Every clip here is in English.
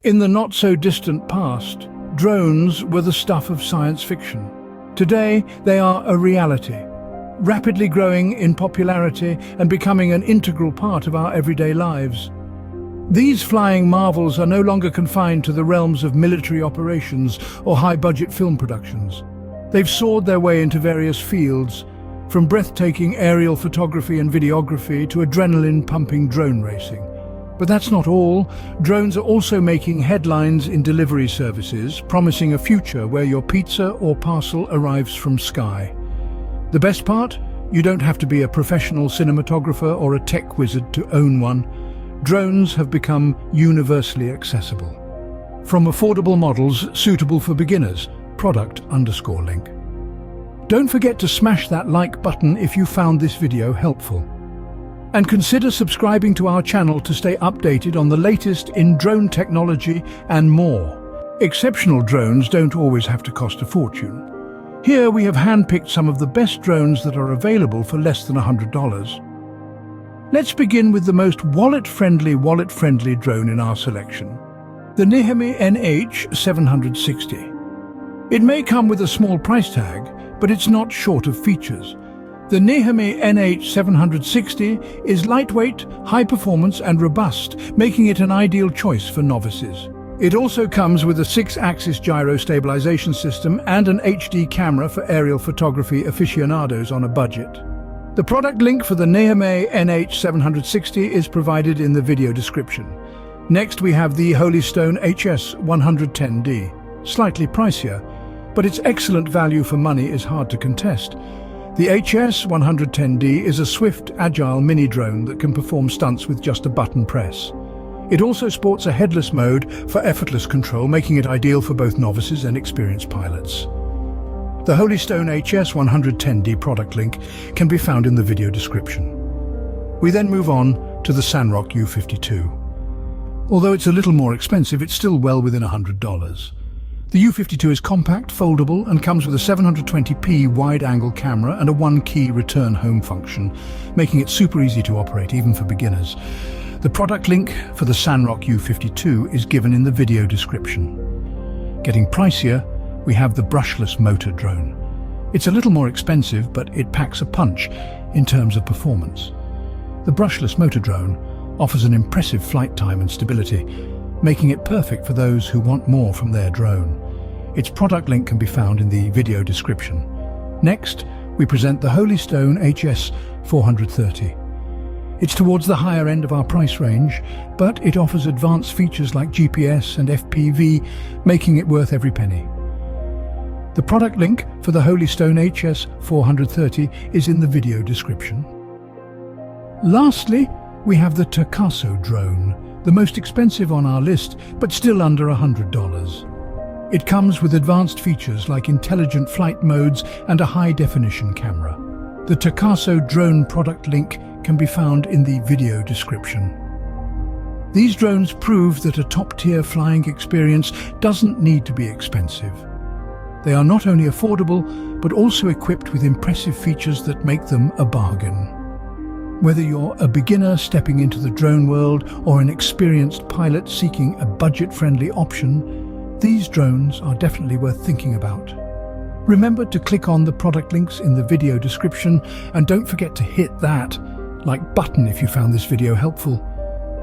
In the not-so-distant past, drones were the stuff of science fiction. Today, they are a reality, rapidly growing in popularity and becoming an integral part of our everyday lives. These flying marvels are no longer confined to the realms of military operations or high-budget film productions. They've soared their way into various fields, from breathtaking aerial photography and videography to adrenaline-pumping drone racing. But that's not all. Drones are also making headlines in delivery services, promising a future where your pizza or parcel arrives from sky. The best part? You don't have to be a professional cinematographer or a tech wizard to own one. Drones have become universally accessible. From affordable models suitable for beginners, product_link. Don't forget to smash that like button if you found this video helpful. And consider subscribing to our channel to stay updated on the latest in drone technology and more. Exceptional drones don't always have to cost a fortune. Here we have handpicked some of the best drones that are available for less than $100. Let's begin with the most wallet-friendly drone in our selection, the Niemi NH 760. It may come with a small price tag, but it's not short of features. The Niemi NH 760 is lightweight, high performance and robust, making it an ideal choice for novices. It also comes with a 6-axis gyro stabilization system and an HD camera for aerial photography aficionados on a budget. The product link for the Niemi NH 760 is provided in the video description. Next we have the Holystone HS 110D. Slightly pricier, but its excellent value for money is hard to contest. The HS 110D is a swift, agile mini-drone that can perform stunts with just a button press. It also sports a headless mode for effortless control, making it ideal for both novices and experienced pilots. The Holystone HS 110D product link can be found in the video description. We then move on to the Sanrock U52. Although it's a little more expensive, it's still well within $100. The U52 is compact, foldable, and comes with a 720p wide-angle camera and a one-key return home function, making it super easy to operate even for beginners. The product link for the Sanrock U52 is given in the video description. Getting pricier, we have the brushless motor drone. It's a little more expensive, but it packs a punch in terms of performance. The brushless motor drone offers an impressive flight time and stability, making it perfect for those who want more from their drone. Its product link can be found in the video description. Next, we present the Holystone HS 430. It's towards the higher end of our price range, but it offers advanced features like GPS and FPV, making it worth every penny. The product link for the Holystone HS 430 is in the video description. Lastly, we have the Tasso Drone, the most expensive on our list, but still under $100. It comes with advanced features like intelligent flight modes and a high-definition camera. The Tasso Drone product link can be found in the video description. These drones prove that a top-tier flying experience doesn't need to be expensive. They are not only affordable, but also equipped with impressive features that make them a bargain. Whether you're a beginner stepping into the drone world or an experienced pilot seeking a budget-friendly option, these drones are definitely worth thinking about. Remember to click on the product links in the video description, and don't forget to hit that like button if you found this video helpful.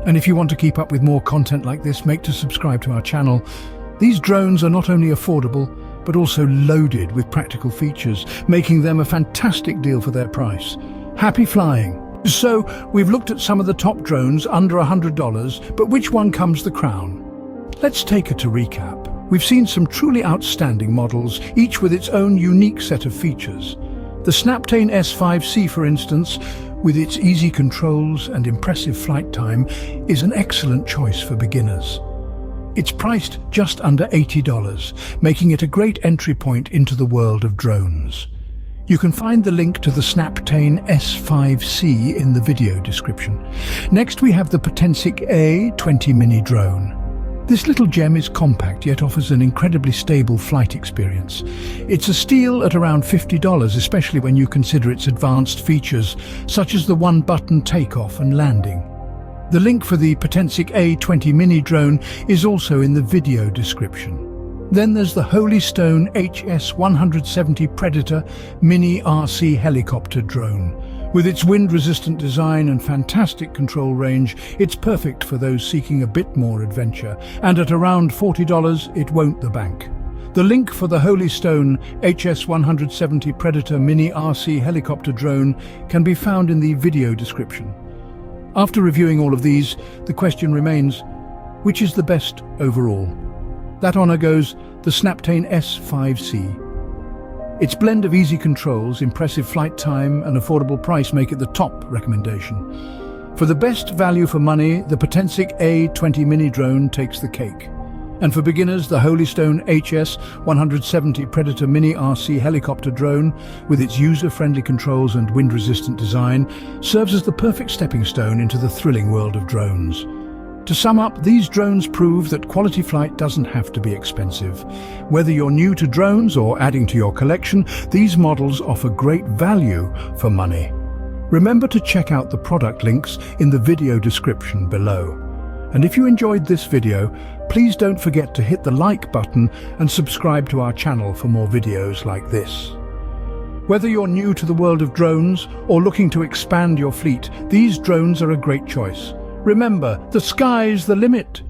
And if you want to keep up with more content like this, make to subscribe to our channel. These drones are not only affordable, but also loaded with practical features, making them a fantastic deal for their price. Happy flying! So, we've looked at some of the top drones under $100, but which one comes the crown? Let's take it to recap. We've seen some truly outstanding models, each with its own unique set of features. The Snaptane S5C, for instance, with its easy controls and impressive flight time, is an excellent choice for beginners. It's priced just under $80, making it a great entry point into the world of drones. You can find the link to the Snaptane S5C in the video description. Next we have the Potensic A20 mini drone. This little gem is compact yet offers an incredibly stable flight experience. It's a steal at around $50, especially when you consider its advanced features, such as the one-button takeoff and landing. The link for the Potensic A20 mini drone is also in the video description. Then there's the Holystone HS-170 Predator mini RC helicopter drone. With its wind-resistant design and fantastic control range, it's perfect for those seeking a bit more adventure, and at around $40, it won't the bank. The link for the Holystone HS-170 Predator mini RC helicopter drone can be found in the video description. After reviewing all of these, the question remains, which is the best overall? That honor goes the Snaptane S5C. Its blend of easy controls, impressive flight time and affordable price make it the top recommendation. For the best value for money, the Potensic A20 mini drone takes the cake. And for beginners, the Holystone HS-170 Predator mini RC helicopter drone, with its user-friendly controls and wind-resistant design, serves as the perfect stepping stone into the thrilling world of drones. To sum up, these drones prove that quality flight doesn't have to be expensive. Whether you're new to drones or adding to your collection, these models offer great value for money. Remember to check out the product links in the video description below. And if you enjoyed this video, please don't forget to hit the like button and subscribe to our channel for more videos like this. Whether you're new to the world of drones or looking to expand your fleet, these drones are a great choice. Remember, the sky's the limit.